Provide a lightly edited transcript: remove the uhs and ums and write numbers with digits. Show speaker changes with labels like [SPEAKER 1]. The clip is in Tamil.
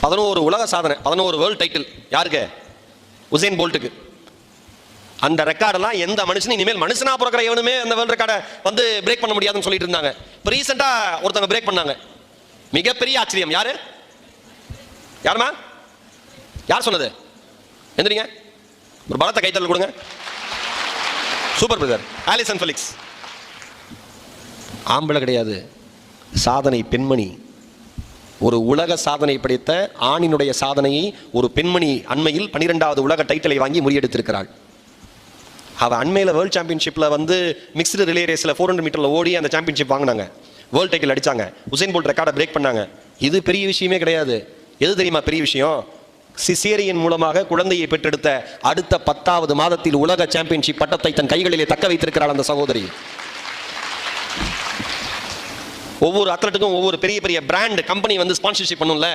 [SPEAKER 1] 11 உலக சாதனை, 11 வேர்ல்ட் டைட்டில். யாருக்கு? உசேன் போல்ட்டுக்கு. அந்த ரெக்கார்டெல்லாம் எந்த மனுஷனும் இனிமேல் மனுஷனா பிறக்கிற எவனுமே அந்த வேர்ல்ட் ரெக்கார்டை வந்து பிரேக் பண்ண முடியாதுன்னு சொல்லிட்டு இருந்தாங்க. இப்போ ரீசெண்டாக ஒருத்தவங்க பிரேக் பண்ணாங்க. மிகப்பெரிய ஆச்சரியம். யாரு? யாருமா? யார் சொன்னது? எந்திரிங்க, ஒரு பலத்த கைத்தல் கொடுங்க. Super brother. Allison Felix. ஆம்பளை கிடையாது, சாதனை பெண்மணி. ஒரு உலக சாதனை படைத்த ஆணினுடைய சாதனையை ஒரு பெண்மணி அண்மையில் 12வது உலக டைட்டிலை வாங்கி முறியெடுத்திருக்கிறாள். அவள் அண்மையில் வேர்ல்ட் சாம்பியன்ஷிப்பில் வந்து மிக்ஸ்டு ரிலே ரேஸில் 400 மீட்டரில் ஓடி அந்த சாம்பியன்ஷிப் வாங்கினாங்க. வேர்ல்ட் டைட்டில் அடித்தாங்க. உசேன் போல்ட் ரெக்கார்டை பிரேக் பண்ணாங்க. இது பெரிய விஷயமே கிடையாது. எது தெரியுமா பெரிய விஷயம்? சிசேரியன் மூலமாக குழந்தையை பெற்றெடுத்த அடுத்த 10வது மாதத்தில் உலக சாம்பியன்ஷிப் பட்டத்தை தன் கைகளிலே தக்க வைத்திருக்கிறாள் அந்த சகோதரி. ஒவ்வொரு அத்லட்டுக்கும் ஒவ்வொரு பெரிய பெரிய பிராண்ட் கம்பெனி வந்து ஸ்பான்சர்ஷிப் பண்ணும்ல.